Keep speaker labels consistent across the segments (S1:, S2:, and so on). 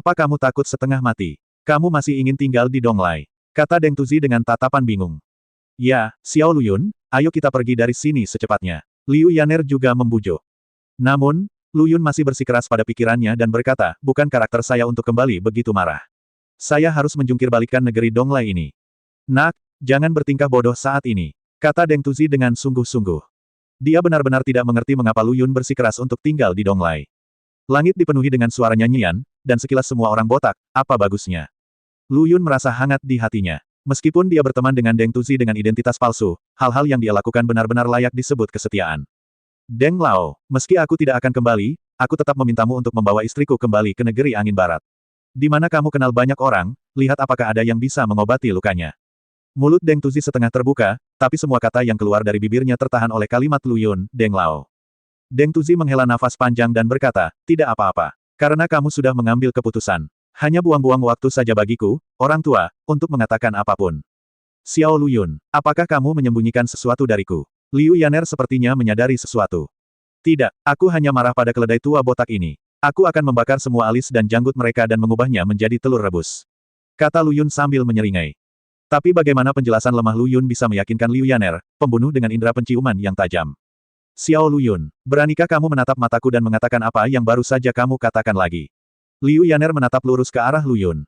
S1: Apa kamu takut setengah mati? Kamu masih ingin tinggal di Donglai? Kata Deng Tuzi dengan tatapan bingung. Ya, Xiao Luyun, ayo kita pergi dari sini secepatnya. Liu Yaner juga membujuk. Namun, Luyun masih bersikeras pada pikirannya dan berkata, bukan karakter saya untuk kembali begitu marah. Saya harus menjungkirbalikkan negeri Donglai ini. Nak, jangan bertingkah bodoh saat ini. Kata Deng Tuzi dengan sungguh-sungguh. Dia benar-benar tidak mengerti mengapa Luyun bersikeras untuk tinggal di Donglai. Langit dipenuhi dengan suara nyanyian, dan sekilas semua orang botak, apa bagusnya. Luyun merasa hangat di hatinya. Meskipun dia berteman dengan Deng Tuzi dengan identitas palsu, hal-hal yang dia lakukan benar-benar layak disebut kesetiaan. Deng Lao, meski aku tidak akan kembali, aku tetap memintamu untuk membawa istriku kembali ke negeri angin barat. Di mana kamu kenal banyak orang, lihat apakah ada yang bisa mengobati lukanya. Mulut Deng Tuzi setengah terbuka, tapi semua kata yang keluar dari bibirnya tertahan oleh kalimat Luyun, Deng Lao. Deng Tuzi menghela nafas panjang dan berkata, tidak apa-apa. Karena kamu sudah mengambil keputusan. Hanya buang-buang waktu saja bagiku, orang tua, untuk mengatakan apapun. Xiao Luyun, apakah kamu menyembunyikan sesuatu dariku? Liu Yaner sepertinya menyadari sesuatu. Tidak, aku hanya marah pada keledai tua botak ini. Aku akan membakar semua alis dan janggut mereka dan mengubahnya menjadi telur rebus. Kata Luyun sambil menyeringai. Tapi bagaimana penjelasan lemah Luyun bisa meyakinkan Liu Yaner, pembunuh dengan indera penciuman yang tajam? Xiao Luyun, beranikah kamu menatap mataku dan mengatakan apa yang baru saja kamu katakan lagi? Liu Yaner menatap lurus ke arah Luyun.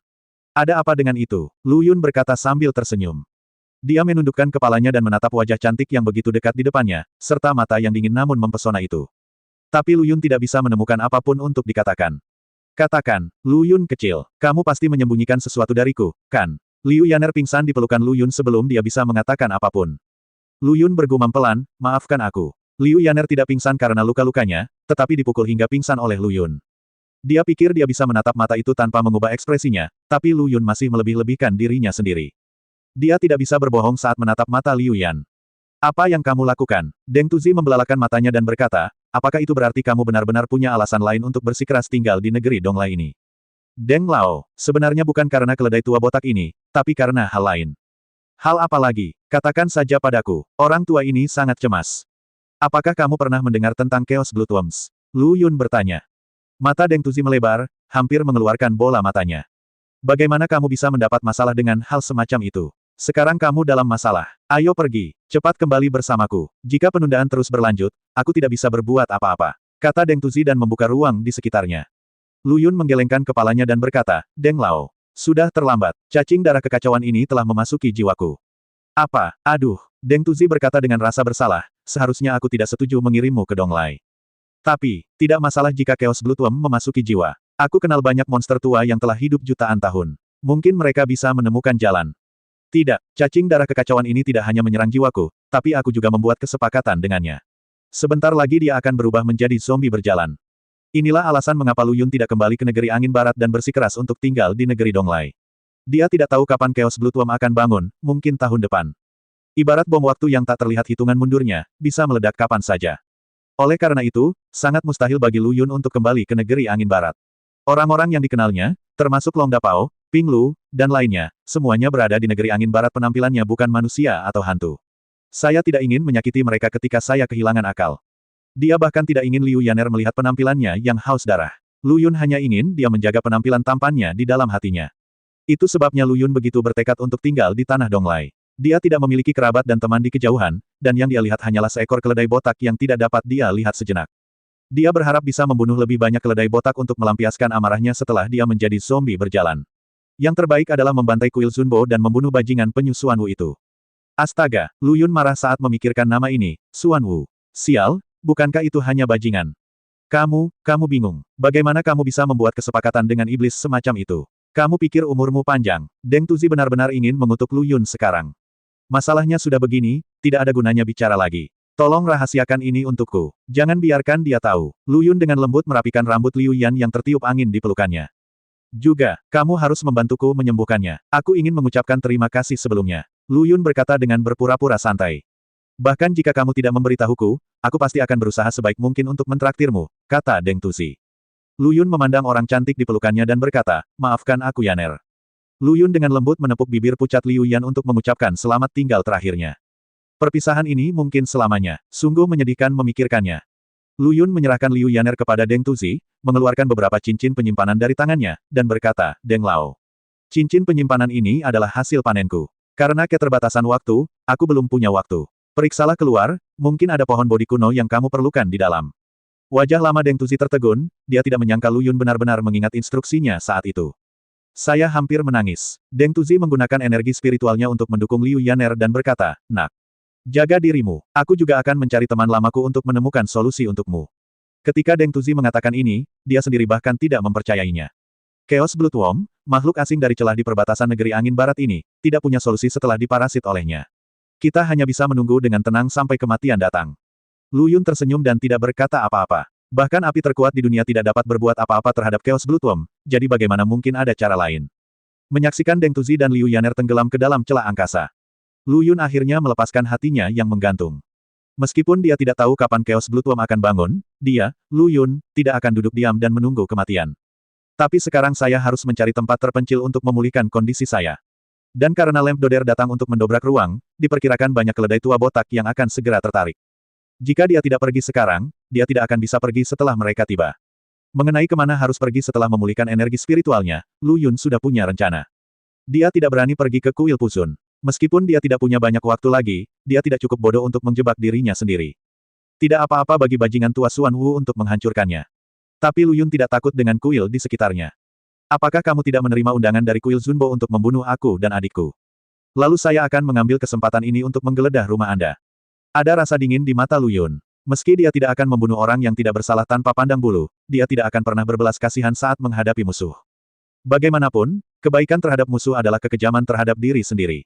S1: Ada apa dengan itu? Luyun berkata sambil tersenyum. Dia menundukkan kepalanya dan menatap wajah cantik yang begitu dekat di depannya, serta mata yang dingin namun mempesona itu. Tapi Luyun tidak bisa menemukan apapun untuk dikatakan. Katakan, Luyun kecil, kamu pasti menyembunyikan sesuatu dariku, kan? Liu Yaner pingsan di pelukan Luyun sebelum dia bisa mengatakan apapun. Luyun bergumam pelan, maafkan aku. Liu Yaner tidak pingsan karena luka-lukanya, tetapi dipukul hingga pingsan oleh Luyun. Dia pikir dia bisa menatap mata itu tanpa mengubah ekspresinya, tapi Luyun masih melebih-lebihkan dirinya sendiri. Dia tidak bisa berbohong saat menatap mata Liu Yan. Apa yang kamu lakukan? Deng Tuzi membelalakan matanya dan berkata, apakah itu berarti kamu benar-benar punya alasan lain untuk bersikeras tinggal di negeri Donglai ini? Deng Lao, sebenarnya bukan karena keledai tua botak ini, tapi karena hal lain. Hal apa lagi? Katakan saja padaku, orang tua ini sangat cemas. Apakah kamu pernah mendengar tentang Chaos Bloodworms? Lu Yun bertanya. Mata Deng Tuzi melebar, hampir mengeluarkan bola matanya. Bagaimana kamu bisa mendapat masalah dengan hal semacam itu? Sekarang kamu dalam masalah. Ayo pergi. Cepat kembali bersamaku. Jika penundaan terus berlanjut, aku tidak bisa berbuat apa-apa. Kata Deng Tuzi dan membuka ruang di sekitarnya. Lu Yun menggelengkan kepalanya dan berkata, Deng Lao. Sudah terlambat. Cacing darah kekacauan ini telah memasuki jiwaku. Apa? Aduh. Deng Tuzi berkata dengan rasa bersalah, seharusnya aku tidak setuju mengirimmu ke Donglai. Tapi, tidak masalah jika Chaos Bloodworm memasuki jiwa. Aku kenal banyak monster tua yang telah hidup jutaan tahun. Mungkin mereka bisa menemukan jalan. Tidak, cacing darah kekacauan ini tidak hanya menyerang jiwaku, tapi aku juga membuat kesepakatan dengannya. Sebentar lagi dia akan berubah menjadi zombie berjalan. Inilah alasan mengapa Lu Yun tidak kembali ke negeri angin barat dan bersikeras untuk tinggal di negeri Donglai. Dia tidak tahu kapan Chaos Bloodworm akan bangun, mungkin tahun depan. Ibarat bom waktu yang tak terlihat hitungan mundurnya, bisa meledak kapan saja. Oleh karena itu, sangat mustahil bagi Lu Yun untuk kembali ke negeri angin barat. Orang-orang yang dikenalnya, termasuk Long Dapao, Ping Lu, dan lainnya, semuanya berada di negeri angin barat penampilannya bukan manusia atau hantu. Saya tidak ingin menyakiti mereka ketika saya kehilangan akal. Dia bahkan tidak ingin Liu Yaner melihat penampilannya yang haus darah. Lu Yun hanya ingin dia menjaga penampilan tampannya di dalam hatinya. Itu sebabnya Lu Yun begitu bertekad untuk tinggal di tanah Donglai. Dia tidak memiliki kerabat dan teman di kejauhan, dan yang dia lihat hanyalah seekor keledai botak yang tidak dapat dia lihat sejenak. Dia berharap bisa membunuh lebih banyak keledai botak untuk melampiaskan amarahnya setelah dia menjadi zombie berjalan. Yang terbaik adalah membantai kuil Zunbo dan membunuh bajingan penyu Xuan Wu itu. Astaga, Lu Yun marah saat memikirkan nama ini, Xuan Wu. Sial, bukankah itu hanya bajingan? Kamu bingung. Bagaimana kamu bisa membuat kesepakatan dengan iblis semacam itu? Kamu pikir umurmu panjang. Deng Tuzi benar-benar ingin mengutuk Lu Yun sekarang. Masalahnya sudah begini, tidak ada gunanya bicara lagi. Tolong rahasiakan ini untukku. Jangan biarkan dia tahu. Lu Yun dengan lembut merapikan rambut Liu Yan yang tertiup angin di pelukannya. Juga, kamu harus membantuku menyembuhkannya. Aku ingin mengucapkan terima kasih sebelumnya. Lu Yun berkata dengan berpura-pura santai. Bahkan jika kamu tidak memberitahuku, aku pasti akan berusaha sebaik mungkin untuk mentraktirmu, kata Deng Tuzi. Lu Yun memandang orang cantik di pelukannya dan berkata, maafkan aku Yaner. Lu Yun dengan lembut menepuk bibir pucat Liu Yan untuk mengucapkan selamat tinggal terakhirnya. Perpisahan ini mungkin selamanya. Sungguh menyedihkan memikirkannya. Lu Yun menyerahkan Liu Yaner kepada Deng Tuzi, mengeluarkan beberapa cincin penyimpanan dari tangannya, dan berkata, Deng Lao. Cincin penyimpanan ini adalah hasil panenku. Karena keterbatasan waktu, aku belum punya waktu. Periksalah keluar, mungkin ada pohon bodi kuno yang kamu perlukan di dalam. Wajah lama Deng Tuzi tertegun, dia tidak menyangka Lu Yun benar-benar mengingat instruksinya saat itu. Saya hampir menangis. Deng Tuzi menggunakan energi spiritualnya untuk mendukung Liu Yaner dan berkata, Nak. Jaga dirimu, aku juga akan mencari teman lamaku untuk menemukan solusi untukmu. Ketika Deng Tuzi mengatakan ini, dia sendiri bahkan tidak mempercayainya. Chaos Bloodworm, makhluk asing dari celah di perbatasan negeri angin barat ini, tidak punya solusi setelah diparasit olehnya. Kita hanya bisa menunggu dengan tenang sampai kematian datang. Lu Yun tersenyum dan tidak berkata apa-apa. Bahkan api terkuat di dunia tidak dapat berbuat apa-apa terhadap Chaos Bloodworm, jadi bagaimana mungkin ada cara lain? Menyaksikan Deng Tuzi dan Liu Yaner tenggelam ke dalam celah angkasa. Lu Yun akhirnya melepaskan hatinya yang menggantung. Meskipun dia tidak tahu kapan Chaos Bloodworm akan bangun, dia, Lu Yun, tidak akan duduk diam dan menunggu kematian. Tapi sekarang saya harus mencari tempat terpencil untuk memulihkan kondisi saya. Dan karena Lamp Doder datang untuk mendobrak ruang, diperkirakan banyak keledai tua botak yang akan segera tertarik. Jika dia tidak pergi sekarang, dia tidak akan bisa pergi setelah mereka tiba. Mengenai kemana harus pergi setelah memulihkan energi spiritualnya, Lu Yun sudah punya rencana. Dia tidak berani pergi ke kuil Pusun. Meskipun dia tidak punya banyak waktu lagi, dia tidak cukup bodoh untuk menjebak dirinya sendiri. Tidak apa-apa bagi bajingan tua Xuan Wu untuk menghancurkannya. Tapi Lu Yun tidak takut dengan kuil di sekitarnya. Apakah kamu tidak menerima undangan dari kuil Zunbo untuk membunuh aku dan adikku? Lalu saya akan mengambil kesempatan ini untuk menggeledah rumah Anda. Ada rasa dingin di mata Lu Yun. Meski dia tidak akan membunuh orang yang tidak bersalah tanpa pandang bulu, dia tidak akan pernah berbelas kasihan saat menghadapi musuh. Bagaimanapun, kebaikan terhadap musuh adalah kekejaman terhadap diri sendiri.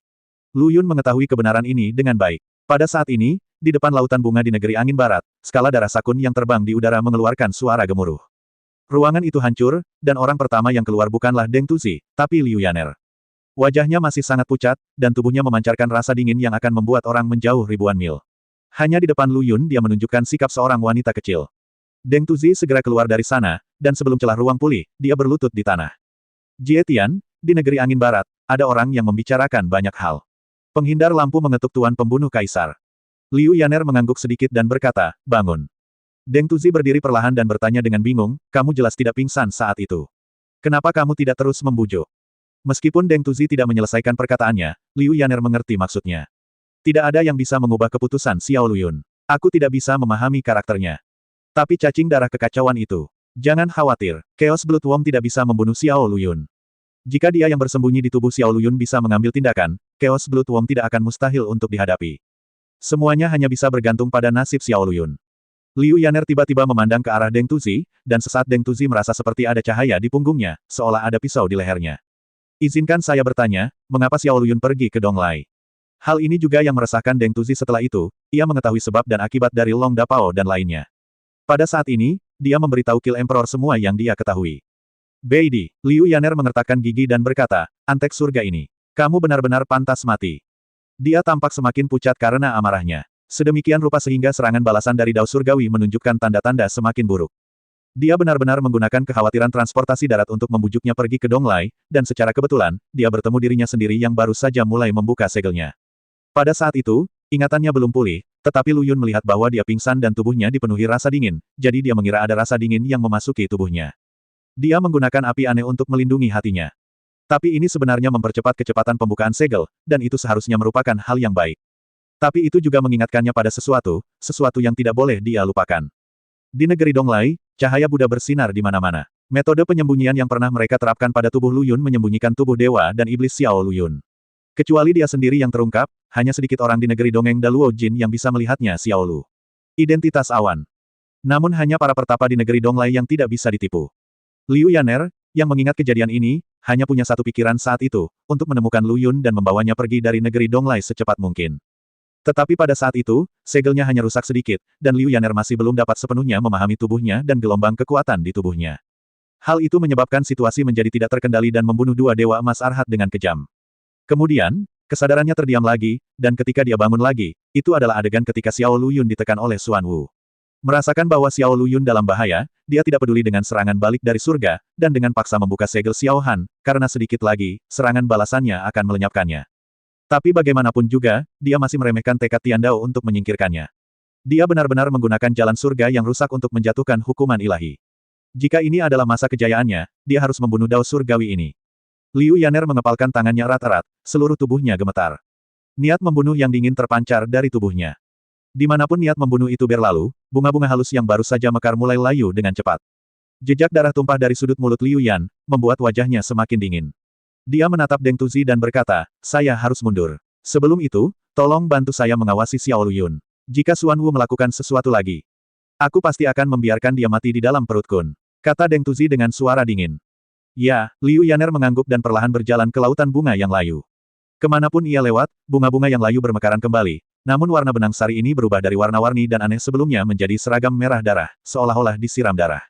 S1: Lu Yun mengetahui kebenaran ini dengan baik. Pada saat ini, di depan lautan bunga di negeri angin barat, skala darah Sakun yang terbang di udara mengeluarkan suara gemuruh. Ruangan itu hancur, dan orang pertama yang keluar bukanlah Deng Tuzi, tapi Liu Yaner. Wajahnya masih sangat pucat, dan tubuhnya memancarkan rasa dingin yang akan membuat orang menjauh ribuan mil. Hanya di depan Lu Yun dia menunjukkan sikap seorang wanita kecil. Deng Tuzi segera keluar dari sana, dan sebelum celah ruang pulih, dia berlutut di tanah. Jie Tian, di negeri angin barat, ada orang yang membicarakan banyak hal. Penghindar lampu mengetuk tuan pembunuh kaisar. Liu Yaner mengangguk sedikit dan berkata, bangun. Deng Tuzi berdiri perlahan dan bertanya dengan bingung, kamu jelas tidak pingsan saat itu. Kenapa kamu tidak terus membujuk? Meskipun Deng Tuzi tidak menyelesaikan perkataannya, Liu Yaner mengerti maksudnya. Tidak ada yang bisa mengubah keputusan Xiao Luyun. Aku tidak bisa memahami karakternya. Tapi cacing darah kekacauan itu. Jangan khawatir, Chaos Bloodworm tidak bisa membunuh Xiao Luyun. Jika dia yang bersembunyi di tubuh Xiao Luyun bisa mengambil tindakan, Chaos Bloodworm tidak akan mustahil untuk dihadapi. Semuanya hanya bisa bergantung pada nasib Xiao Luyun. Liu Yaner tiba-tiba memandang ke arah Deng Tuzi, dan sesaat Deng Tuzi merasa seperti ada cahaya di punggungnya, seolah ada pisau di lehernya. Izinkan saya bertanya, mengapa Xiao Luyun pergi ke Donglai? Hal ini juga yang meresahkan Deng Tuzi setelah itu, ia mengetahui sebab dan akibat dari Long Dapao dan lainnya. Pada saat ini, dia memberitahu Kill Emperor semua yang dia ketahui. Beidi, Liu Yaner mengertakkan gigi dan berkata, antek surga ini. Kamu benar-benar pantas mati. Dia tampak semakin pucat karena amarahnya. Sedemikian rupa sehingga serangan balasan dari Dao Surgawi menunjukkan tanda-tanda semakin buruk. Dia benar-benar menggunakan kekhawatiran transportasi darat untuk membujuknya pergi ke Donglai, dan secara kebetulan, dia bertemu dirinya sendiri yang baru saja mulai membuka segelnya. Pada saat itu, ingatannya belum pulih, tetapi Lu Yun melihat bahwa dia pingsan dan tubuhnya dipenuhi rasa dingin, jadi dia mengira ada rasa dingin yang memasuki tubuhnya. Dia menggunakan api aneh untuk melindungi hatinya. Tapi ini sebenarnya mempercepat kecepatan pembukaan segel, dan itu seharusnya merupakan hal yang baik. Tapi itu juga mengingatkannya pada sesuatu yang tidak boleh dia lupakan. Di negeri Donglai, cahaya Buddha bersinar di mana-mana. Metode penyembunyian yang pernah mereka terapkan pada tubuh Lu Yun menyembunyikan tubuh dewa dan iblis Xiao Luyun. Kecuali dia sendiri yang terungkap, hanya sedikit orang di negeri Dongeng Daluo Jin yang bisa melihatnya Xiao Lu. Identitas awan. Namun hanya para pertapa di negeri Donglai yang tidak bisa ditipu. Liu Yaner, yang mengingat kejadian ini, hanya punya satu pikiran saat itu, untuk menemukan Lu Yun dan membawanya pergi dari negeri Donglai secepat mungkin. Tetapi pada saat itu, segelnya hanya rusak sedikit, dan Liu Yaner masih belum dapat sepenuhnya memahami tubuhnya dan gelombang kekuatan di tubuhnya. Hal itu menyebabkan situasi menjadi tidak terkendali dan membunuh dua dewa emas Arhat dengan kejam. Kemudian, kesadarannya terdiam lagi, dan ketika dia bangun lagi, itu adalah adegan ketika Xiao Luyun ditekan oleh Xuan Wu. Merasakan bahwa Xiao Luyun dalam bahaya, dia tidak peduli dengan serangan balik dari surga, dan dengan paksa membuka segel Xiao Han, karena sedikit lagi, serangan balasannya akan melenyapkannya. Tapi bagaimanapun juga, dia masih meremehkan tekad Tian Dao untuk menyingkirkannya. Dia benar-benar menggunakan jalan surga yang rusak untuk menjatuhkan hukuman ilahi. Jika ini adalah masa kejayaannya, dia harus membunuh Dao surgawi ini. Liu Yaner mengepalkan tangannya erat-erat, seluruh tubuhnya gemetar. Niat membunuh yang dingin terpancar dari tubuhnya. Dimanapun niat membunuh itu berlalu, bunga-bunga halus yang baru saja mekar mulai layu dengan cepat. Jejak darah tumpah dari sudut mulut Liu Yan, membuat wajahnya semakin dingin. Dia menatap Deng Tuzi dan berkata, saya harus mundur. Sebelum itu, tolong bantu saya mengawasi Xiao Luyun. Jika Xuan Wu melakukan sesuatu lagi, aku pasti akan membiarkan dia mati di dalam perut Kun, kata Deng Tuzi dengan suara dingin. Ya, Liu Yaner mengangguk dan perlahan berjalan ke lautan bunga yang layu. Kemanapun ia lewat, bunga-bunga yang layu bermekaran kembali. Namun warna benang sari ini berubah dari warna-warni dan aneh sebelumnya menjadi seragam merah darah, seolah-olah disiram darah.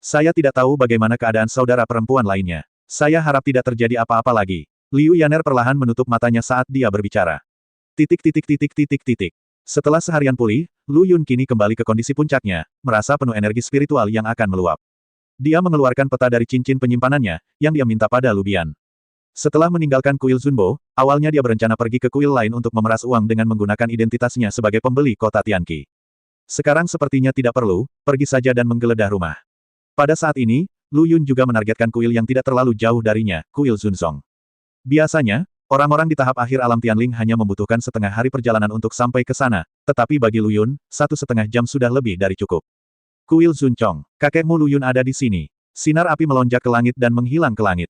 S1: Saya tidak tahu bagaimana keadaan saudara perempuan lainnya. Saya harap tidak terjadi apa-apa lagi. Liu Yaner perlahan menutup matanya saat dia berbicara. Setelah seharian pulih, Lu Yun kini kembali ke kondisi puncaknya, merasa penuh energi spiritual yang akan meluap. Dia mengeluarkan peta dari cincin penyimpanannya, yang dia minta pada Lu Bian. Setelah meninggalkan kuil Zunbo, awalnya dia berencana pergi ke kuil lain untuk memeras uang dengan menggunakan identitasnya sebagai pembeli kota Tianqi. Sekarang sepertinya tidak perlu, pergi saja dan menggeledah rumah. Pada saat ini, Lu Yun juga menargetkan kuil yang tidak terlalu jauh darinya, kuil Zunzong. Biasanya, orang-orang di tahap akhir alam Tianling hanya membutuhkan setengah hari perjalanan untuk sampai ke sana, tetapi bagi Lu Yun, 1,5 jam sudah lebih dari cukup. Kuil Zunchong, kakekmu Lu Yun ada di sini. Sinar api melonjak ke langit dan menghilang ke langit.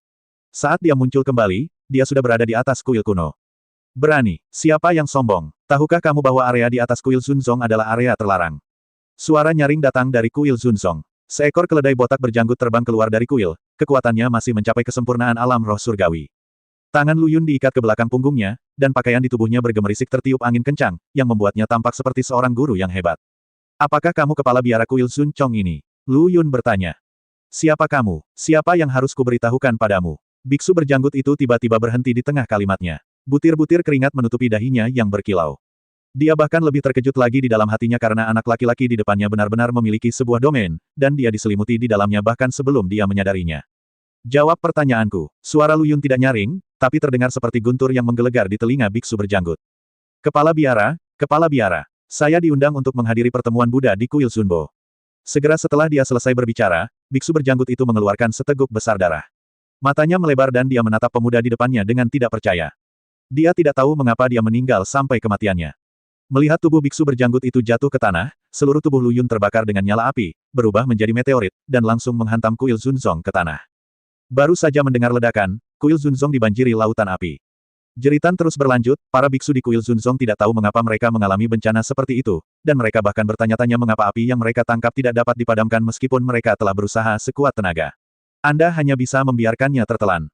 S1: Saat dia muncul kembali, dia sudah berada di atas kuil kuno. Berani, siapa yang sombong? Tahukah kamu bahwa area di atas kuil Zunzong adalah area terlarang? Suara nyaring datang dari kuil Zunzong. Seekor keledai botak berjanggut terbang keluar dari kuil, kekuatannya masih mencapai kesempurnaan alam roh surgawi. Tangan Lu Yun diikat ke belakang punggungnya, dan pakaian di tubuhnya bergemerisik tertiup angin kencang, yang membuatnya tampak seperti seorang guru yang hebat. Apakah kamu kepala biara kuil Zunchong ini? Lu Yun bertanya. Siapa kamu? Siapa yang harus kuberitahukan padamu? Biksu berjanggut itu tiba-tiba berhenti di tengah kalimatnya. Butir-butir keringat menutupi dahinya yang berkilau. Dia bahkan lebih terkejut lagi di dalam hatinya karena anak laki-laki di depannya benar-benar memiliki sebuah domain, dan dia diselimuti di dalamnya bahkan sebelum dia menyadarinya. Jawab pertanyaanku. Suara Lu Yun tidak nyaring, tapi terdengar seperti guntur yang menggelegar di telinga biksu berjanggut. Kepala biara, saya diundang untuk menghadiri pertemuan Buddha di kuil Zunbo. Segera setelah dia selesai berbicara, biksu berjanggut itu mengeluarkan seteguk besar darah. Matanya melebar dan dia menatap pemuda di depannya dengan tidak percaya. Dia tidak tahu mengapa dia meninggal sampai kematiannya. Melihat tubuh biksu berjanggut itu jatuh ke tanah, seluruh tubuh Lu Yun terbakar dengan nyala api, berubah menjadi meteorit, dan langsung menghantam kuil Zunzong ke tanah. Baru saja mendengar ledakan, kuil Zunzong dibanjiri lautan api. Jeritan terus berlanjut, para biksu di kuil Zunzong tidak tahu mengapa mereka mengalami bencana seperti itu, dan mereka bahkan bertanya-tanya mengapa api yang mereka tangkap tidak dapat dipadamkan meskipun mereka telah berusaha sekuat tenaga. Anda hanya bisa membiarkannya tertelan.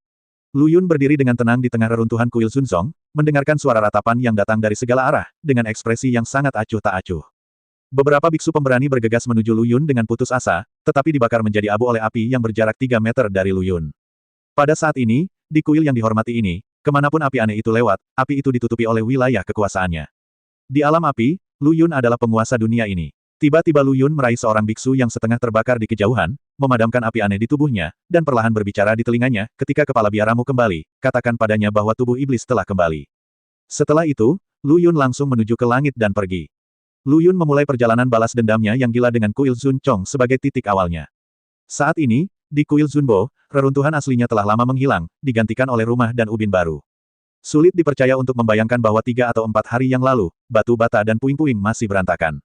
S1: Lu Yun berdiri dengan tenang di tengah reruntuhan kuil Zunzong, mendengarkan suara ratapan yang datang dari segala arah, dengan ekspresi yang sangat acuh tak acuh. Beberapa biksu pemberani bergegas menuju Lu Yun dengan putus asa, tetapi dibakar menjadi abu oleh api yang berjarak 3 meter dari Lu Yun. Pada saat ini, di kuil yang dihormati ini, kemanapun api aneh itu lewat, api itu ditutupi oleh wilayah kekuasaannya. Di alam api, Lu Yun adalah penguasa dunia ini. Tiba-tiba Lu Yun meraih seorang biksu yang setengah terbakar di kejauhan, memadamkan api aneh di tubuhnya, dan perlahan berbicara di telinganya, ketika kepala biaramu kembali, katakan padanya bahwa tubuh iblis telah kembali. Setelah itu, Lu Yun langsung menuju ke langit dan pergi. Lu Yun memulai perjalanan balas dendamnya yang gila dengan kuil Zunchong sebagai titik awalnya. Saat ini, di kuil Zunbo, reruntuhan aslinya telah lama menghilang, digantikan oleh rumah dan ubin baru. Sulit dipercaya untuk membayangkan bahwa 3 atau 4 hari yang lalu, batu bata dan puing-puing masih berantakan.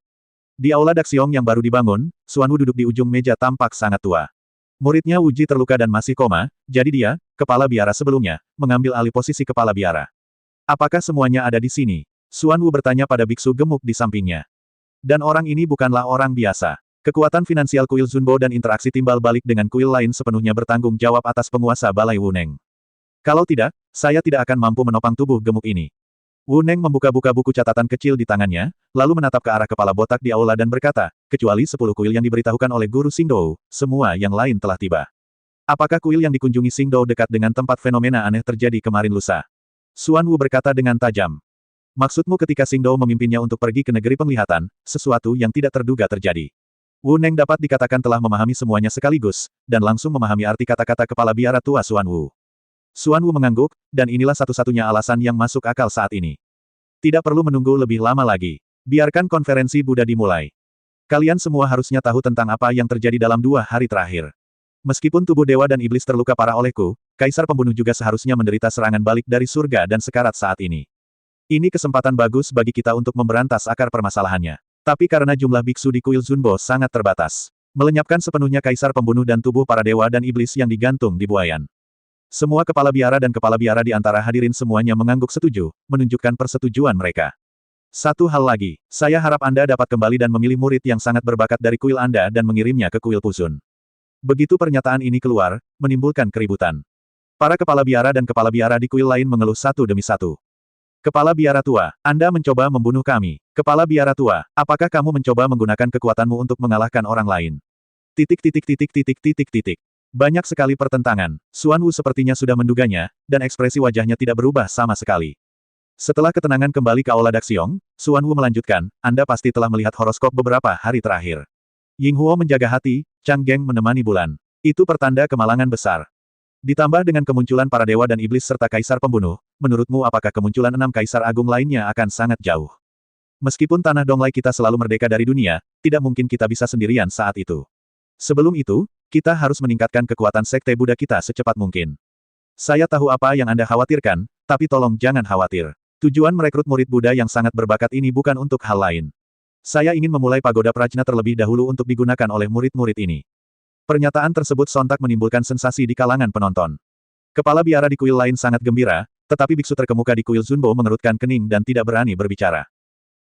S1: Di aula Daxiong yang baru dibangun, Xuan Wu duduk di ujung meja tampak sangat tua. Muridnya Wu Ji terluka dan masih koma, jadi dia, kepala biara sebelumnya, mengambil alih posisi kepala biara. Apakah semuanya ada di sini? Xuan Wu bertanya pada biksu gemuk di sampingnya. Dan orang ini bukanlah orang biasa. Kekuatan finansial kuil Zunbo dan interaksi timbal balik dengan kuil lain sepenuhnya bertanggung jawab atas penguasa Balai Wuneng. Kalau tidak, saya tidak akan mampu menopang tubuh gemuk ini. Wu Neng membuka-buka buku catatan kecil di tangannya, lalu menatap ke arah kepala botak di aula dan berkata, kecuali 10 kuil yang diberitahukan oleh Guru Xingdou, semua yang lain telah tiba. Apakah kuil yang dikunjungi Xingdou dekat dengan tempat fenomena aneh terjadi kemarin lusa? Xuan Wu berkata dengan tajam. Maksudmu ketika Xingdou memimpinnya untuk pergi ke negeri penglihatan, sesuatu yang tidak terduga terjadi. Wu Neng dapat dikatakan telah memahami semuanya sekaligus, dan langsung memahami arti kata-kata kepala biara tua Xuan Wu. Xuan Wu mengangguk, dan inilah satu-satunya alasan yang masuk akal saat ini. Tidak perlu menunggu lebih lama lagi. Biarkan konferensi Buddha dimulai. Kalian semua harusnya tahu tentang apa yang terjadi dalam 2 hari terakhir. Meskipun tubuh dewa dan iblis terluka parah olehku, Kaisar Pembunuh juga seharusnya menderita serangan balik dari surga dan sekarat saat ini. Ini kesempatan bagus bagi kita untuk memberantas akar permasalahannya. Tapi karena jumlah biksu di kuil Zunbo sangat terbatas, melenyapkan sepenuhnya Kaisar Pembunuh dan tubuh para dewa dan iblis yang digantung di buayan. Semua kepala biara dan kepala biara di antara hadirin semuanya mengangguk setuju, menunjukkan persetujuan mereka. Satu hal lagi, saya harap Anda dapat kembali dan memilih murid yang sangat berbakat dari kuil Anda dan mengirimnya ke kuil Pusun. Begitu pernyataan ini keluar, menimbulkan keributan. Para kepala biara dan kepala biara di kuil lain mengeluh satu demi satu. Kepala biara tua, Anda mencoba membunuh kami. Kepala biara tua, apakah kamu mencoba menggunakan kekuatanmu untuk mengalahkan orang lain? Titik. Banyak sekali pertentangan. Xuan Wu sepertinya sudah menduganya, dan ekspresi wajahnya tidak berubah sama sekali. Setelah ketenangan kembali ke Aula Daxiong, Xuan Wu melanjutkan, Anda pasti telah melihat horoskop beberapa hari terakhir. Ying Huo menjaga hati, Chang Geng menemani bulan. Itu pertanda kemalangan besar. Ditambah dengan kemunculan para dewa dan iblis serta Kaisar Pembunuh, menurutmu apakah kemunculan 6 Kaisar Agung lainnya akan sangat jauh? Meskipun tanah Donglai kita selalu merdeka dari dunia, tidak mungkin kita bisa sendirian saat itu. Sebelum itu, kita harus meningkatkan kekuatan Sekte Buddha kita secepat mungkin. Saya tahu apa yang Anda khawatirkan, tapi tolong jangan khawatir. Tujuan merekrut murid Buddha yang sangat berbakat ini bukan untuk hal lain. Saya ingin memulai pagoda prajna terlebih dahulu untuk digunakan oleh murid-murid ini. Pernyataan tersebut sontak menimbulkan sensasi di kalangan penonton. Kepala biara di kuil lain sangat gembira, tetapi biksu terkemuka di kuil Zunbo mengerutkan kening dan tidak berani berbicara.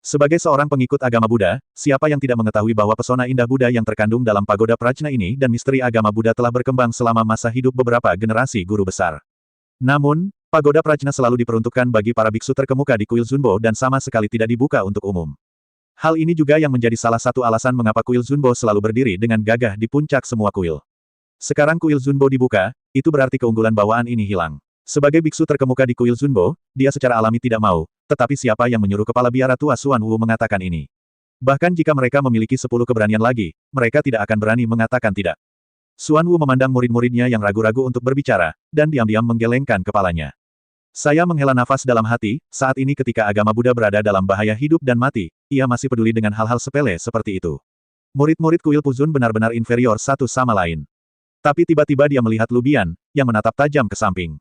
S1: Sebagai seorang pengikut agama Buddha, siapa yang tidak mengetahui bahwa pesona indah Buddha yang terkandung dalam pagoda prajna ini dan misteri agama Buddha telah berkembang selama masa hidup beberapa generasi guru besar. Namun, pagoda prajna selalu diperuntukkan bagi para biksu terkemuka di kuil Zunbo dan sama sekali tidak dibuka untuk umum. Hal ini juga yang menjadi salah satu alasan mengapa kuil Zunbo selalu berdiri dengan gagah di puncak semua kuil. Sekarang kuil Zunbo dibuka, itu berarti keunggulan bawaan ini hilang. Sebagai biksu terkemuka di kuil Zunbo, dia secara alami tidak mau, tetapi siapa yang menyuruh kepala biara tua Xuan Wu mengatakan ini? Bahkan jika mereka memiliki 10 keberanian lagi, mereka tidak akan berani mengatakan tidak. Xuan Wu memandang murid-muridnya yang ragu-ragu untuk berbicara, dan diam-diam menggelengkan kepalanya. Saya menghela nafas dalam hati, saat ini ketika agama Buddha berada dalam bahaya hidup dan mati, ia masih peduli dengan hal-hal sepele seperti itu. Murid-murid kuil Puzun benar-benar inferior satu sama lain. Tapi tiba-tiba dia melihat Lu Bian, yang menatap tajam ke samping.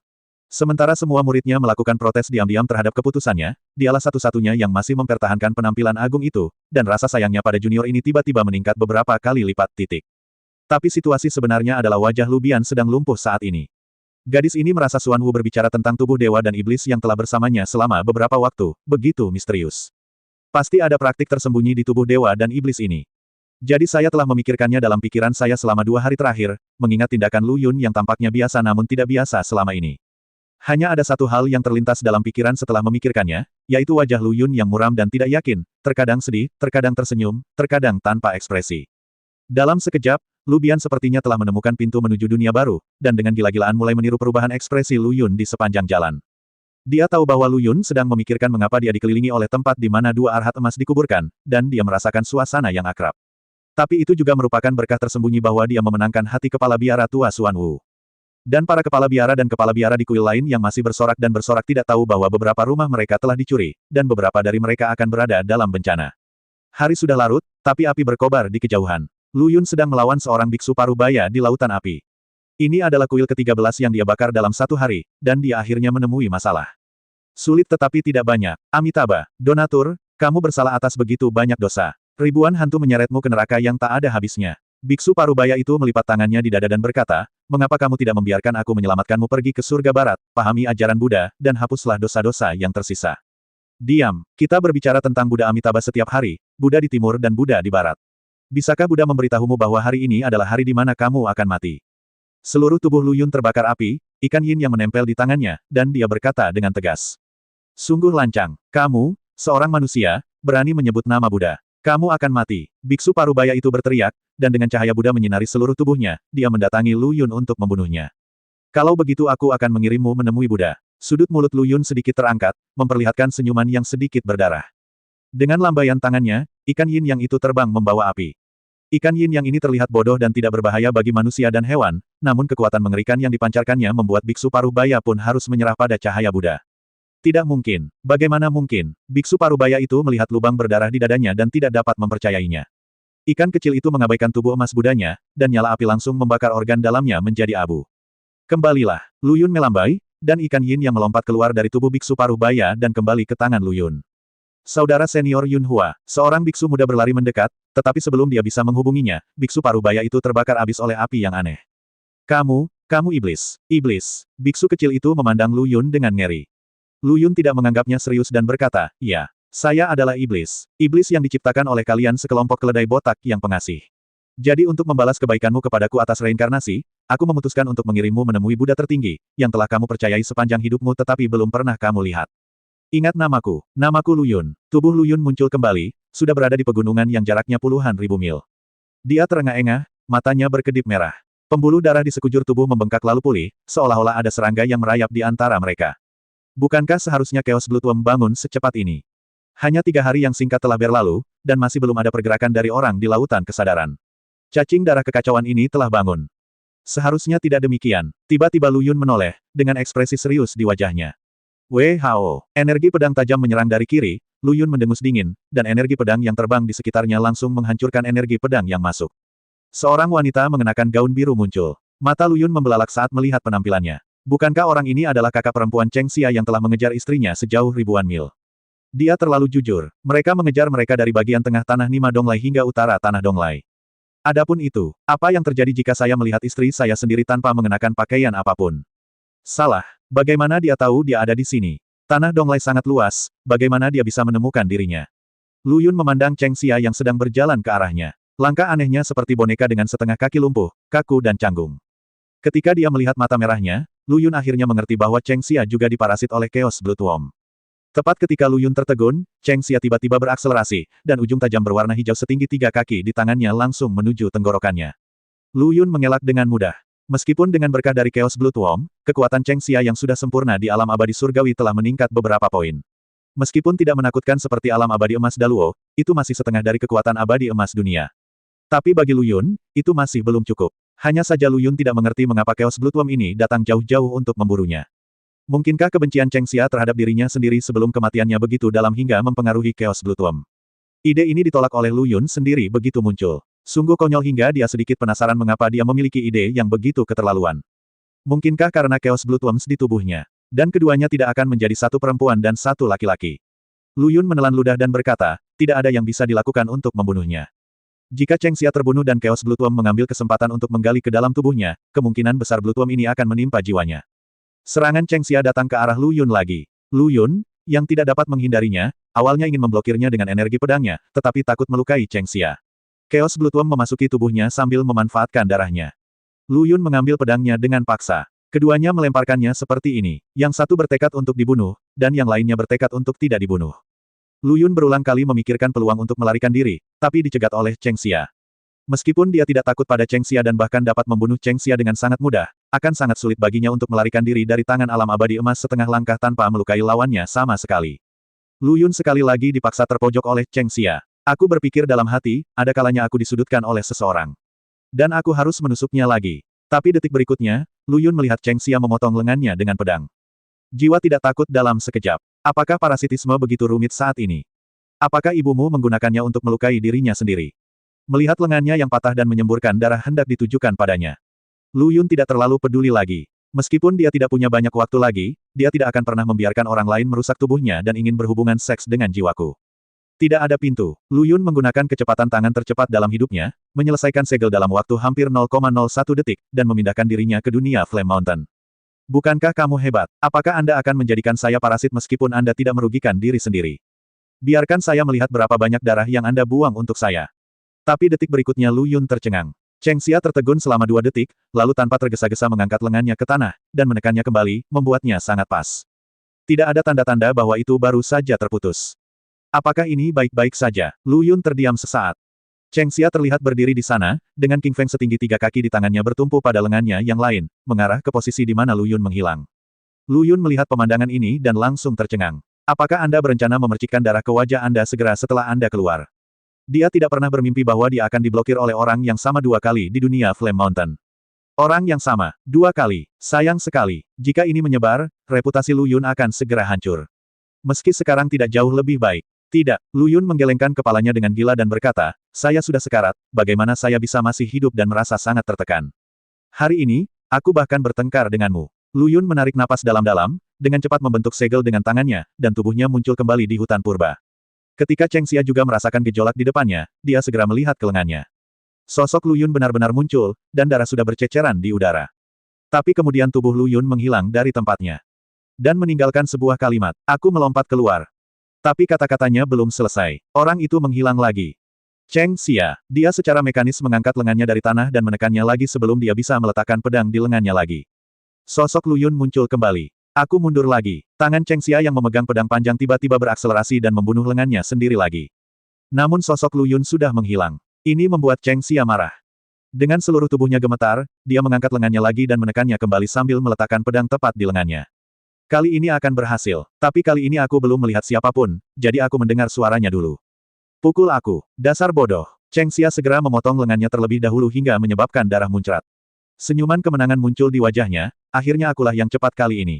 S1: Sementara semua muridnya melakukan protes diam-diam terhadap keputusannya, dialah satu-satunya yang masih mempertahankan penampilan agung itu, dan rasa sayangnya pada junior ini tiba-tiba meningkat beberapa kali lipat. Tapi situasi sebenarnya adalah wajah Lu Bian sedang lumpuh saat ini. Gadis ini merasa Xuan Wu berbicara tentang tubuh dewa dan iblis yang telah bersamanya selama beberapa waktu, begitu misterius. Pasti ada praktik tersembunyi di tubuh dewa dan iblis ini. Jadi saya telah memikirkannya dalam pikiran saya selama 2 hari terakhir, mengingat tindakan Lu Yun yang tampaknya biasa namun tidak biasa selama ini. Hanya ada satu hal yang terlintas dalam pikiran setelah memikirkannya, yaitu wajah Lu Yun yang muram dan tidak yakin, terkadang sedih, terkadang tersenyum, terkadang tanpa ekspresi. Dalam sekejap, Lu Bian sepertinya telah menemukan pintu menuju dunia baru, dan dengan gila-gilaan mulai meniru perubahan ekspresi Lu Yun di sepanjang jalan. Dia tahu bahwa Lu Yun sedang memikirkan mengapa dia dikelilingi oleh tempat di mana 2 arhat emas dikuburkan, dan dia merasakan suasana yang akrab. Tapi itu juga merupakan berkah tersembunyi bahwa dia memenangkan hati kepala biara tua Xuan Wu. Dan para kepala biara dan kepala biara di kuil lain yang masih bersorak dan bersorak tidak tahu bahwa beberapa rumah mereka telah dicuri, dan beberapa dari mereka akan berada dalam bencana. Hari sudah larut, tapi api berkobar di kejauhan. Lu Yun sedang melawan seorang biksu parubaya di lautan api. Ini adalah kuil ke-13 yang dia bakar dalam 1 hari, dan dia akhirnya menemui masalah. Sulit tetapi tidak banyak. Amitabha, donatur, kamu bersalah atas begitu banyak dosa. Ribuan hantu menyeretmu ke neraka yang tak ada habisnya. Biksu parubaya itu melipat tangannya di dada dan berkata, mengapa kamu tidak membiarkan aku menyelamatkanmu pergi ke surga barat, pahami ajaran Buddha, dan hapuslah dosa-dosa yang tersisa. Diam, kita berbicara tentang Buddha Amitabha setiap hari, Buddha di timur dan Buddha di barat. Bisakah Buddha memberitahumu bahwa hari ini adalah hari di mana kamu akan mati? Seluruh tubuh Lu Yun terbakar api, ikan yin yang menempel di tangannya, dan dia berkata dengan tegas. Sungguh lancang, kamu, seorang manusia, berani menyebut nama Buddha. Kamu akan mati. Biksu parubaya itu berteriak, dan dengan cahaya Buddha menyinari seluruh tubuhnya, dia mendatangi Lu Yun untuk membunuhnya. Kalau begitu aku akan mengirimmu menemui Buddha. Sudut mulut Lu Yun sedikit terangkat, memperlihatkan senyuman yang sedikit berdarah. Dengan lambaian tangannya, ikan yin yang itu terbang membawa api. Ikan yin yang ini terlihat bodoh dan tidak berbahaya bagi manusia dan hewan, namun kekuatan mengerikan yang dipancarkannya membuat biksu parubaya pun harus menyerah pada cahaya Buddha. Tidak mungkin. Bagaimana mungkin? Biksu parubaya itu melihat lubang berdarah di dadanya dan tidak dapat mempercayainya. Ikan kecil itu mengabaikan tubuh emas Budanya, dan nyala api langsung membakar organ dalamnya menjadi abu. Kembalilah. Lu Yun melambai, dan ikan yin yang melompat keluar dari tubuh biksu parubaya dan kembali ke tangan Lu Yun. Saudara senior Yun Hua, seorang biksu muda berlari mendekat, tetapi sebelum dia bisa menghubunginya, biksu parubaya itu terbakar habis oleh api yang aneh. Kamu iblis. Iblis. Biksu kecil itu memandang Lu Yun dengan ngeri. Lu Yun tidak menganggapnya serius dan berkata, "Ya, saya adalah iblis. Iblis yang diciptakan oleh kalian sekelompok keledai botak yang pengasih. Jadi untuk membalas kebaikanmu kepadaku atas reinkarnasi, aku memutuskan untuk mengirimmu menemui Buddha tertinggi, yang telah kamu percayai sepanjang hidupmu tetapi belum pernah kamu lihat. Ingat namaku. Namaku Lu Yun." Tubuh Lu Yun muncul kembali, sudah berada di pegunungan yang jaraknya puluhan ribu mil. Dia terengah-engah, matanya berkedip merah. Pembuluh darah di sekujur tubuh membengkak lalu pulih, seolah-olah ada serangga yang merayap di antara mereka. Bukankah seharusnya Chaos Blood Worm bangun secepat ini? Hanya 3 hari yang singkat telah berlalu, dan masih belum ada pergerakan dari orang di lautan kesadaran. Cacing darah kekacauan ini telah bangun. Seharusnya tidak demikian. Tiba-tiba Lu Yun menoleh, dengan ekspresi serius di wajahnya. Wei Hao. Energi pedang tajam menyerang dari kiri, Lu Yun mendengus dingin, dan energi pedang yang terbang di sekitarnya langsung menghancurkan energi pedang yang masuk. Seorang wanita mengenakan gaun biru muncul. Mata Lu Yun membelalak saat melihat penampilannya. Bukankah orang ini adalah kakak perempuan Cheng Xia yang telah mengejar istrinya sejauh ribuan mil? Dia terlalu jujur. Mereka mengejar mereka dari bagian tengah tanah Nima Donglai hingga utara tanah Donglai. Adapun itu, apa yang terjadi jika saya melihat istri saya sendiri tanpa mengenakan pakaian apapun? Salah. Bagaimana dia tahu dia ada di sini? Tanah Donglai sangat luas, bagaimana dia bisa menemukan dirinya? Lu Yun memandang Cheng Xia yang sedang berjalan ke arahnya. Langkah anehnya seperti boneka dengan setengah kaki lumpuh, kaku dan canggung. Ketika dia melihat mata merahnya, Lu Yun akhirnya mengerti bahwa Cheng Xia juga diparasit oleh Chaos Blood Worm. Tepat ketika Lu Yun tertegun, Cheng Xia tiba-tiba berakselerasi, dan ujung tajam berwarna hijau setinggi 3 kaki di tangannya langsung menuju tenggorokannya. Lu Yun mengelak dengan mudah. Meskipun dengan berkah dari Chaos Blood Worm, kekuatan Cheng Xia yang sudah sempurna di alam abadi surgawi telah meningkat beberapa poin. Meskipun tidak menakutkan seperti alam abadi emas Daluo, itu masih setengah dari kekuatan abadi emas dunia. Tapi bagi Lu Yun, itu masih belum cukup. Hanya saja Lu Yun tidak mengerti mengapa Chaos Blood Worm ini datang jauh-jauh untuk memburunya. Mungkinkah kebencian Cheng Xia terhadap dirinya sendiri sebelum kematiannya begitu dalam hingga mempengaruhi Chaos Blood Worm? Ide ini ditolak oleh Lu Yun sendiri begitu muncul. Sungguh konyol hingga dia sedikit penasaran mengapa dia memiliki ide yang begitu keterlaluan. Mungkinkah karena Chaos Blood Worms di tubuhnya? Dan keduanya tidak akan menjadi satu perempuan dan satu laki-laki. Lu Yun menelan ludah dan berkata, tidak ada yang bisa dilakukan untuk membunuhnya. Jika Cheng Xia terbunuh dan Chaos Blood Worm mengambil kesempatan untuk menggali ke dalam tubuhnya, kemungkinan besar Blood Worm ini akan menimpa jiwanya. Serangan Cheng Xia datang ke arah Lu Yun lagi. Lu Yun, yang tidak dapat menghindarinya, awalnya ingin memblokirnya dengan energi pedangnya, tetapi takut melukai Cheng Xia. Chaos Blood Worm memasuki tubuhnya sambil memanfaatkan darahnya. Lu Yun mengambil pedangnya dengan paksa. Keduanya melemparkannya seperti ini. Yang satu bertekad untuk dibunuh, dan yang lainnya bertekad untuk tidak dibunuh. Lu Yun berulang kali memikirkan peluang untuk melarikan diri, tapi dicegat oleh Cheng Xia. Meskipun dia tidak takut pada Cheng Xia dan bahkan dapat membunuh Cheng Xia dengan sangat mudah, akan sangat sulit baginya untuk melarikan diri dari tangan alam abadi emas setengah langkah tanpa melukai lawannya sama sekali. Lu Yun sekali lagi dipaksa terpojok oleh Cheng Xia. Aku berpikir dalam hati, ada kalanya aku disudutkan oleh seseorang. Dan aku harus menusuknya lagi. Tapi detik berikutnya, Lu Yun melihat Cheng Xia memotong lengannya dengan pedang. Jiwa tidak takut dalam sekejap. Apakah parasitisme begitu rumit saat ini? Apakah ibumu menggunakannya untuk melukai dirinya sendiri? Melihat lengannya yang patah dan menyemburkan darah hendak ditujukan padanya. Lu Yun tidak terlalu peduli lagi. Meskipun dia tidak punya banyak waktu lagi, dia tidak akan pernah membiarkan orang lain merusak tubuhnya dan ingin berhubungan seks dengan jiwaku. Tidak ada pintu. Lu Yun menggunakan kecepatan tangan tercepat dalam hidupnya, menyelesaikan segel dalam waktu hampir 0,01 detik, dan memindahkan dirinya ke dunia Flame Mountain. Bukankah kamu hebat? Apakah Anda akan menjadikan saya parasit meskipun Anda tidak merugikan diri sendiri? Biarkan saya melihat berapa banyak darah yang Anda buang untuk saya. Tapi detik berikutnya Lu Yun tercengang. Cheng Xia tertegun selama 2 detik, lalu tanpa tergesa-gesa mengangkat lengannya ke tanah, dan menekannya kembali, membuatnya sangat pas. Tidak ada tanda-tanda bahwa itu baru saja terputus. Apakah ini baik-baik saja? Lu Yun terdiam sesaat. Cheng Xia terlihat berdiri di sana, dengan King Feng setinggi 3 kaki di tangannya bertumpu pada lengannya yang lain, mengarah ke posisi di mana Lu Yun menghilang. Lu Yun melihat pemandangan ini dan langsung tercengang. Apakah Anda berencana memercikkan darah ke wajah Anda segera setelah Anda keluar? Dia tidak pernah bermimpi bahwa dia akan diblokir oleh orang yang sama 2 kali di dunia Flame Mountain. Orang yang sama, 2 kali. Sayang sekali. Jika ini menyebar, reputasi Lu Yun akan segera hancur. Meski sekarang tidak jauh lebih baik. Tidak, Lu Yun menggelengkan kepalanya dengan gila dan berkata, saya sudah sekarat, bagaimana saya bisa masih hidup dan merasa sangat tertekan. Hari ini, aku bahkan bertengkar denganmu. Lu Yun menarik napas dalam-dalam, dengan cepat membentuk segel dengan tangannya, dan tubuhnya muncul kembali di hutan purba. Ketika Cheng Xia juga merasakan gejolak di depannya, dia segera melihat ke lengannya. Sosok Lu Yun benar-benar muncul, dan darah sudah berceceran di udara. Tapi kemudian tubuh Lu Yun menghilang dari tempatnya. Dan meninggalkan sebuah kalimat, aku melompat keluar. Tapi kata-katanya belum selesai. Orang itu menghilang lagi. Cheng Xia, dia secara mekanis mengangkat lengannya dari tanah dan menekannya lagi sebelum dia bisa meletakkan pedang di lengannya lagi. Sosok Lu Yun muncul kembali. Aku mundur lagi. Tangan Cheng Xia yang memegang pedang panjang tiba-tiba berakselerasi dan membunuh lengannya sendiri lagi. Namun sosok Lu Yun sudah menghilang. Ini membuat Cheng Xia marah. Dengan seluruh tubuhnya gemetar, dia mengangkat lengannya lagi dan menekannya kembali sambil meletakkan pedang tepat di lengannya. Kali ini akan berhasil. Tapi kali ini aku belum melihat siapapun, jadi aku mendengar suaranya dulu. Pukul aku. Dasar bodoh. Cheng Xia segera memotong lengannya terlebih dahulu hingga menyebabkan darah muncrat. Senyuman kemenangan muncul di wajahnya, akhirnya akulah yang cepat kali ini.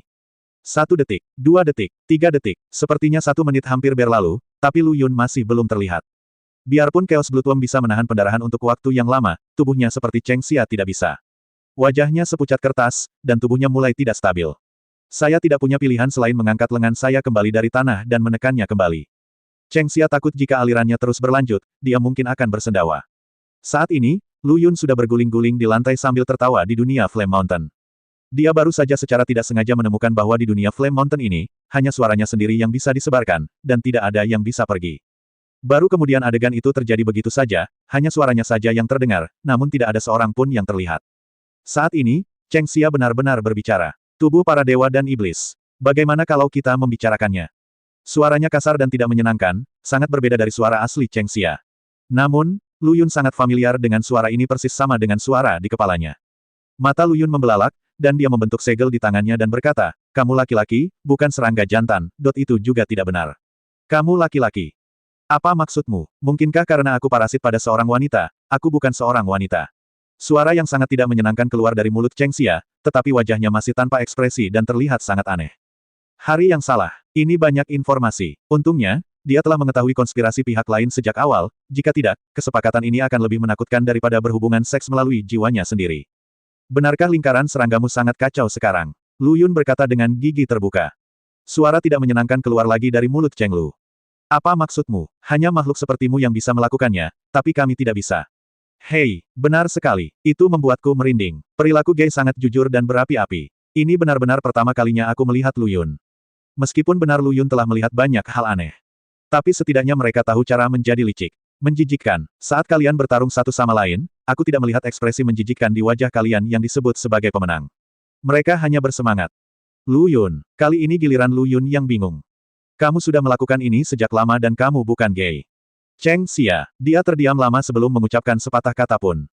S1: 1 detik, 2 detik, 3 detik, sepertinya 1 menit hampir berlalu, tapi Lu Yun masih belum terlihat. Biarpun Chaos Bloodworm bisa menahan pendarahan untuk waktu yang lama, tubuhnya seperti Cheng Xia tidak bisa. Wajahnya sepucat kertas, dan tubuhnya mulai tidak stabil. Saya tidak punya pilihan selain mengangkat lengan saya kembali dari tanah dan menekannya kembali. Cheng Xia takut jika alirannya terus berlanjut, dia mungkin akan bersendawa. Saat ini, Lu Yun sudah berguling-guling di lantai sambil tertawa di dunia Flame Mountain. Dia baru saja secara tidak sengaja menemukan bahwa di dunia Flame Mountain ini, hanya suaranya sendiri yang bisa disebarkan, dan tidak ada yang bisa pergi. Baru kemudian adegan itu terjadi begitu saja, hanya suaranya saja yang terdengar, namun tidak ada seorang pun yang terlihat. Saat ini, Cheng Xia benar-benar berbicara. Tubuh para dewa dan iblis. Bagaimana kalau kita membicarakannya? Suaranya kasar dan tidak menyenangkan, sangat berbeda dari suara asli Cheng Xia. Namun, Lu Yun sangat familiar dengan suara ini persis sama dengan suara di kepalanya. Mata Lu Yun membelalak, dan dia membentuk segel di tangannya dan berkata, kamu laki-laki, bukan serangga jantan, itu juga tidak benar. Kamu laki-laki. Apa maksudmu? Mungkinkah karena aku parasit pada seorang wanita, aku bukan seorang wanita? Suara yang sangat tidak menyenangkan keluar dari mulut Cheng Xia, tetapi wajahnya masih tanpa ekspresi dan terlihat sangat aneh. Hari yang salah. Ini banyak informasi. Untungnya, dia telah mengetahui konspirasi pihak lain sejak awal, jika tidak, kesepakatan ini akan lebih menakutkan daripada berhubungan seks melalui jiwanya sendiri. Benarkah lingkaran seranggamu sangat kacau sekarang? Lu Yun berkata dengan gigi terbuka. Suara tidak menyenangkan keluar lagi dari mulut Cheng Lu. Apa maksudmu? Hanya makhluk sepertimu yang bisa melakukannya, tapi kami tidak bisa. Hei, benar sekali. Itu membuatku merinding. Perilaku Gei sangat jujur dan berapi-api. Ini benar-benar pertama kalinya aku melihat Lu Yun. Meskipun benar Lu Yun telah melihat banyak hal aneh. Tapi setidaknya mereka tahu cara menjadi licik. Menjijikkan. Saat kalian bertarung satu sama lain, aku tidak melihat ekspresi menjijikkan di wajah kalian yang disebut sebagai pemenang. Mereka hanya bersemangat. Lu Yun. Kali ini giliran Lu Yun yang bingung. Kamu sudah melakukan ini sejak lama dan kamu bukan Gei. Cheng Xia. Dia terdiam lama sebelum mengucapkan sepatah kata pun.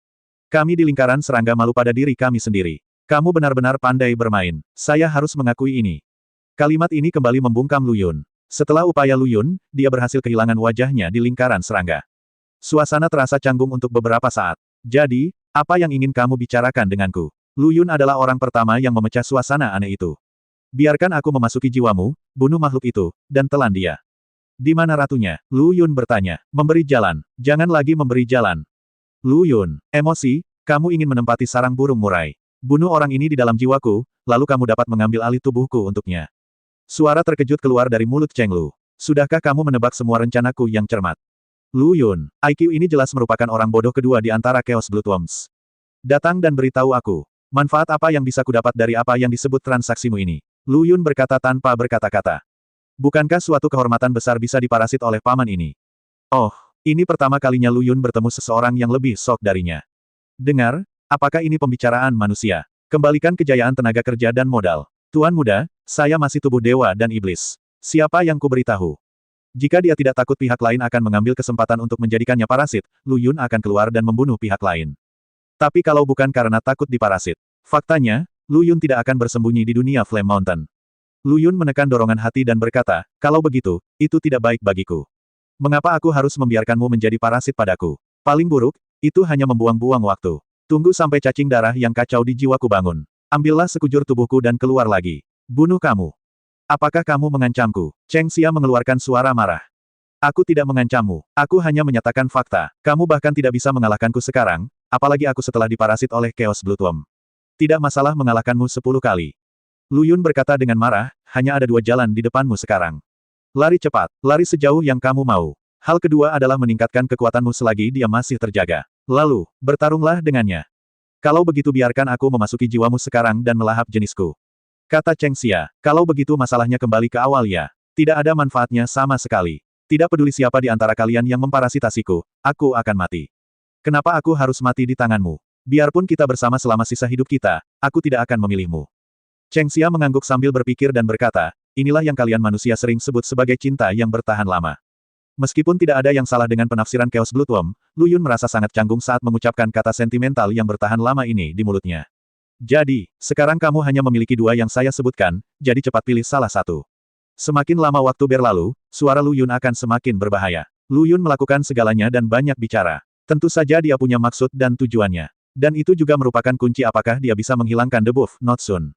S1: Kami di lingkaran serangga malu pada diri kami sendiri. Kamu benar-benar pandai bermain. Saya harus mengakui ini. Kalimat ini kembali membungkam Lu Yun. Setelah upaya Lu Yun, dia berhasil kehilangan wajahnya di lingkaran serangga. Suasana terasa canggung untuk beberapa saat. Jadi, apa yang ingin kamu bicarakan denganku? Lu Yun adalah orang pertama yang memecah suasana aneh itu. Biarkan aku memasuki jiwamu, bunuh makhluk itu, dan telan dia. Di mana ratunya? Lu Yun bertanya. Memberi jalan. Jangan lagi memberi jalan. Lu Yun. Emosi, kamu ingin menempati sarang burung murai. Bunuh orang ini di dalam jiwaku, lalu kamu dapat mengambil alih tubuhku untuknya. Suara terkejut keluar dari mulut Cheng Lu. Sudahkah kamu menebak semua rencanaku yang cermat? Lu Yun. IQ ini jelas merupakan orang bodoh kedua di antara Chaos Bloodworms. Datang dan beritahu aku. Manfaat apa yang bisa kudapat dari apa yang disebut transaksimu ini? Lu Yun berkata tanpa berkata-kata. Bukankah suatu kehormatan besar bisa diparasit oleh paman ini? Oh, ini pertama kalinya Lu Yun bertemu seseorang yang lebih sok darinya. Dengar, apakah ini pembicaraan manusia? Kembalikan kejayaan tenaga kerja dan modal. Tuan muda, saya masih tubuh dewa dan iblis. Siapa yang kuberitahu? Jika dia tidak takut pihak lain akan mengambil kesempatan untuk menjadikannya parasit, Lu Yun akan keluar dan membunuh pihak lain. Tapi kalau bukan karena takut diparasit, faktanya, Lu Yun tidak akan bersembunyi di dunia Flame Mountain. Lu Yun menekan dorongan hati dan berkata, kalau begitu, itu tidak baik bagiku. Mengapa aku harus membiarkanmu menjadi parasit padaku? Paling buruk, itu hanya membuang-buang waktu. Tunggu sampai cacing darah yang kacau di jiwaku bangun. Ambillah sekujur tubuhku dan keluar lagi. Bunuh kamu. Apakah kamu mengancamku? Cheng Xia mengeluarkan suara marah. Aku tidak mengancammu. Aku hanya menyatakan fakta. Kamu bahkan tidak bisa mengalahkanku sekarang, apalagi aku setelah diparasit oleh Chaos Bloodworm. Tidak masalah mengalahkanmu 10 kali. Lu Yun berkata dengan marah, hanya ada 2 jalan di depanmu sekarang. Lari cepat, lari sejauh yang kamu mau. Hal kedua adalah meningkatkan kekuatanmu selagi dia masih terjaga. Lalu, bertarunglah dengannya. Kalau begitu biarkan aku memasuki jiwamu sekarang dan melahap jenisku. Kata Cheng Xia, kalau begitu masalahnya kembali ke awal ya. Tidak ada manfaatnya sama sekali. Tidak peduli siapa di antara kalian yang memparasitasiku, aku akan mati. Kenapa aku harus mati di tanganmu? Biarpun kita bersama selama sisa hidup kita, aku tidak akan memilihmu. Cheng Xia mengangguk sambil berpikir dan berkata, inilah yang kalian manusia sering sebut sebagai cinta yang bertahan lama. Meskipun tidak ada yang salah dengan penafsiran Chaos Bloodworm, Lu Yun merasa sangat canggung saat mengucapkan kata sentimental yang bertahan lama ini di mulutnya. Jadi, sekarang kamu hanya memiliki 2 yang saya sebutkan, jadi cepat pilih salah satu. Semakin lama waktu berlalu, suara Lu Yun akan semakin berbahaya. Lu Yun melakukan segalanya dan banyak bicara. Tentu saja dia punya maksud dan tujuannya. Dan itu juga merupakan kunci apakah dia bisa menghilangkan debuff Not Soon.